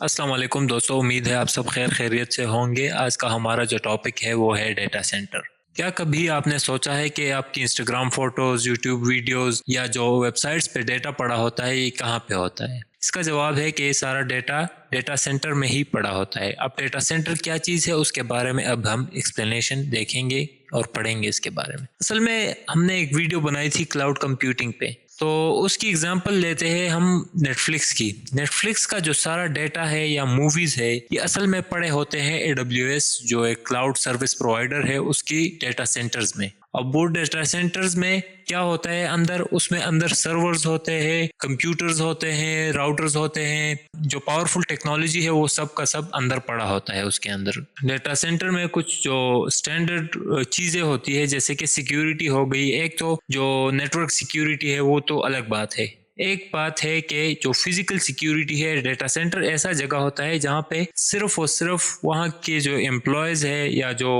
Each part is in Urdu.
السلام علیکم دوستو، امید ہے آپ سب خیر خیریت سے ہوں گے۔ آج کا ہمارا جو ٹاپک ہے وہ ہے ڈیٹا سینٹر۔ کیا کبھی آپ نے سوچا ہے کہ آپ کی انسٹاگرام فوٹوز، یوٹیوب ویڈیوز یا جو ویب سائٹس پہ ڈیٹا پڑا ہوتا ہے یہ کہاں پہ ہوتا ہے؟ اس کا جواب ہے کہ یہ سارا ڈیٹا سینٹر میں ہی پڑا ہوتا ہے۔ اب ڈیٹا سینٹر کیا چیز ہے اس کے بارے میں اب ہم ایکسپلینیشن دیکھیں گے اور پڑھیں گے اس کے بارے میں۔ اصل میں ہم نے ایک ویڈیو بنائی تھی کلاؤڈ کمپیوٹنگ پہ، تو اس کی اگزامپل لیتے ہیں ہم نیٹ فلکس کی۔ نیٹ فلکس کا جو سارا ڈیٹا ہے یا موویز ہے یہ اصل میں پڑے ہوتے ہیں AWS جو ایک کلاؤڈ سروس پرووائڈر ہے اس کی ڈیٹا سینٹرز میں۔ اب وہ ڈیٹا سینٹرز میں کیا ہوتا ہے اس میں اندر سرورز ہوتے ہیں، کمپیوٹرز ہوتے ہیں، راؤٹرز ہوتے ہیں، جو پاورفل ٹیکنالوجی ہے وہ سب کا سب اندر پڑا ہوتا ہے اس کے اندر۔ ڈیٹا سینٹر میں کچھ جو سٹینڈرڈ چیزیں ہوتی ہے جیسے کہ سیکیورٹی ہو گئی، ایک تو جو نیٹ ورک سیکیورٹی ہے وہ تو الگ بات ہے۔ ایک بات ہے کہ جو فزیکل سیکیورٹی ہے، ڈیٹا سینٹر ایسا جگہ ہوتا ہے جہاں پہ صرف اور صرف وہاں کے جو امپلائیز ہے یا جو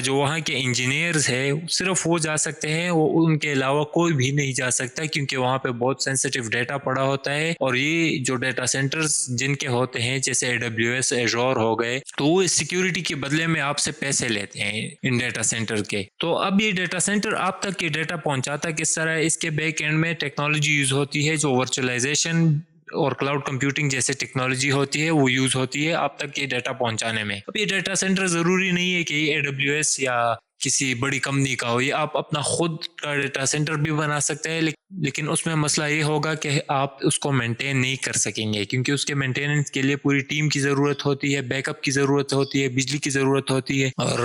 وہاں کے انجینئرز ہے صرف وہ جا سکتے ہیں، وہ ان کے علاوہ کوئی بھی نہیں جا سکتا، کیونکہ وہاں پہ بہت سینسیٹیو ڈیٹا پڑا ہوتا ہے۔ اور یہ جو ڈیٹا سینٹرز جن کے ہوتے ہیں جیسے AWS ایزور ہو گئے، تو وہ اس سیکیورٹی کے بدلے میں آپ سے پیسے لیتے ہیں ان ڈیٹا سینٹر کے۔ تو اب یہ ڈیٹا سینٹر آپ تک یہ ڈیٹا پہنچاتا کس طرح ہے؟ اس کے بیک اینڈ میں ٹیکنالوجی یوز ہوتی ہے جو ورچوئلائزیشن اور کلاؤڈ کمپیوٹنگ جیسے ٹیکنالوجی ہوتی ہے وہ یوز ہوتی ہے آپ تک یہ ڈیٹا پہنچانے میں۔ اب یہ ڈیٹا سینٹر ضروری نہیں ہے کہ یہ AWS یا کسی بڑی کمپنی کا ہو، یہ آپ اپنا خود کا ڈیٹا سینٹر بھی بنا سکتے ہیں، لیکن اس میں مسئلہ یہ ہوگا کہ آپ اس کو مینٹین نہیں کر سکیں گے، کیونکہ اس کے مینٹیننس کے لیے پوری ٹیم کی ضرورت ہوتی ہے، بیک اپ کی ضرورت ہوتی ہے، بجلی کی ضرورت ہوتی ہے، اور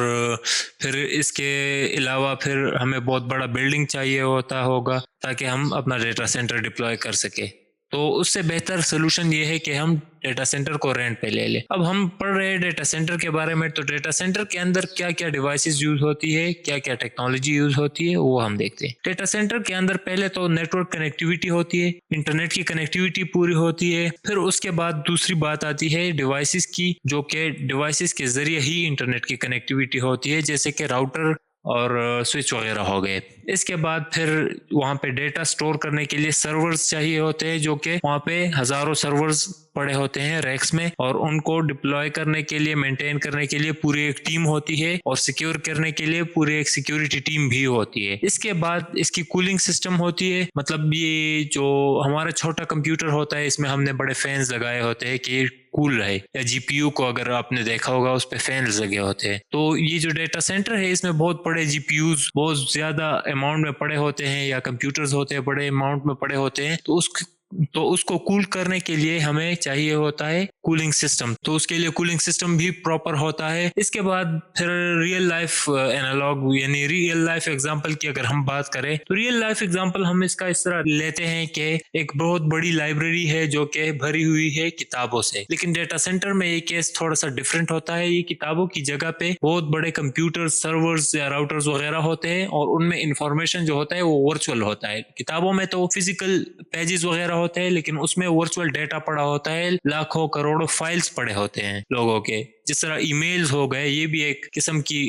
پھر اس کے علاوہ پھر ہمیں بہت بڑا بلڈنگ چاہیے ہوگا تاکہ ہم اپنا ڈیٹا سینٹر ڈپلوائے کر سکے۔ تو اس سے بہتر سلوشن یہ ہے کہ ہم ڈیٹا سینٹر کو رینٹ پہ لے لیں۔ اب ہم پڑھ رہے ہیں ڈیٹا سینٹر کے بارے میں، تو ڈیٹا سینٹر کے اندر کیا کیا ڈیوائسز یوز ہوتی ہے، کیا کیا ٹیکنالوجی یوز ہوتی ہے وہ ہم دیکھتے ہیں۔ ڈیٹا سینٹر کے اندر پہلے تو نیٹ ورک کنیکٹیویٹی ہوتی ہے، انٹرنیٹ کی کنیکٹیویٹی پوری ہوتی ہے۔ پھر اس کے بعد دوسری بات آتی ہے ڈیوائسز کی، جو کہ ڈیوائسز کے ذریعے ہی انٹرنیٹ کی کنیکٹیویٹی ہوتی ہے، جیسے کہ راؤٹر اور سوئچ وغیرہ ہو گئے۔ اس کے بعد پھر وہاں پہ ڈیٹا سٹور کرنے کے لیے سرورز چاہیے ہوتے ہیں، جو کہ وہاں پہ ہزاروں سرورز پڑے ہوتے ہیں ریکس میں، اور ان کو ڈپلوائے کرنے کے لیے، مینٹین کرنے کے لیے پوری ایک ٹیم ہوتی ہے، اور سیکیور کرنے کے لیے پوری ایک سیکیورٹی ٹیم بھی ہوتی ہے۔ اس کے بعد اس کی کولنگ سسٹم ہوتی ہے، مطلب یہ جو ہمارا چھوٹا کمپیوٹر ہوتا ہے اس میں ہم نے بڑے فینز لگائے ہوتے ہیں کہ یہ کول رہے، یا جی پی یو کو اگر آپ نے دیکھا ہوگا اس پہ فینز لگے ہوتے ہیں۔ تو یہ جو ڈیٹا سینٹر ہے اس میں بہت بڑے جی پی یوز بہت زیادہ اماؤنٹ میں پڑے ہوتے ہیں، یا کمپیوٹرز ہوتے ہیں بڑے اماؤنٹ میں پڑے ہوتے ہیں، تو اس کو کول کرنے کے لیے ہمیں چاہیے ہوتا ہے کولنگ سسٹم، تو اس کے لیے کولنگ سسٹم بھی پراپر ہوتا ہے۔ اس کے بعد پھر ریئل لائف انالوگ یعنی ریئل لائف ایگزامپل کی اگر ہم بات کریں تو ریئل لائف ایگزامپل ہم اس کا اس طرح لیتے ہیں کہ ایک بہت بڑی لائبریری ہے جو کہ بھری ہوئی ہے کتابوں سے، لیکن ڈیٹا سینٹر میں یہ کیس تھوڑا سا ڈفرینٹ ہوتا ہے۔ یہ کتابوں کی جگہ پہ بہت بڑے کمپیوٹر سرورز یا راؤٹرز وغیرہ ہوتے ہیں، اور ان میں انفارمیشن جو ہوتا ہے وہ ورچوئل ہوتا ہے۔ کتابوں میں تو فزیکل پیجز وغیرہ ہوتے ہیں، لیکن اس میں ورچوئل ڈیٹا پڑا ہوتا ہے، لاکھوں کروڑوں فائلز پڑے ہوتے ہیں لوگوں کے، جس طرح ای میلز ہو گئے، یہ بھی ایک قسم کی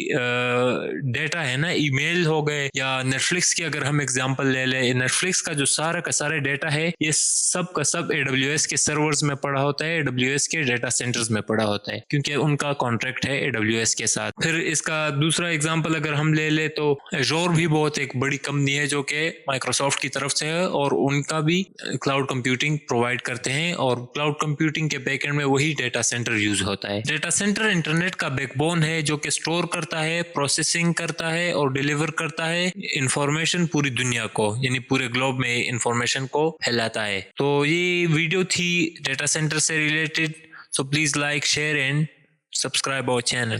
ڈیٹا ہے نا، ای میل ہو گئے، یا نیٹ فلکس کی اگر ہم ایگزامپل لے لیں، نیٹ فلکس کا جو سارا کا سارا ڈیٹا ہے یہ سب کا سب AWS کے سرورز میں پڑا ہوتا ہے، AWS کے ڈیٹا سینٹرز میں پڑا ہوتا ہے، کیونکہ ان کا کانٹریکٹ ہے AWS کے ساتھ۔ پھر اس کا دوسرا ایگزامپل اگر ہم لے لیں تو ایزور بھی بہت ایک بڑی کمپنی ہے جو کہ مائکروسافٹ کی طرف سے ہے، اور ان کا بھی کلاؤڈ کمپیوٹنگ پرووائڈ کرتے ہیں، اور کلاؤڈ کمپیوٹنگ کے بیک اینڈ میں وہی ڈیٹا سینٹر یوز ہوتا ہے۔ ڈیٹا سینٹر انٹرنیٹ کا بیک بون ہے جو کہ سٹور کرتا ہے، پروسیسنگ کرتا ہے اور ڈیلیور کرتا ہے انفارمیشن پوری دنیا کو، یعنی پورے گلوب میں انفارمیشن کو پھیلاتا ہے۔ تو یہ ویڈیو تھی ڈیٹا سینٹر سے ریلیٹڈ، so please like, share and subscribe our channel.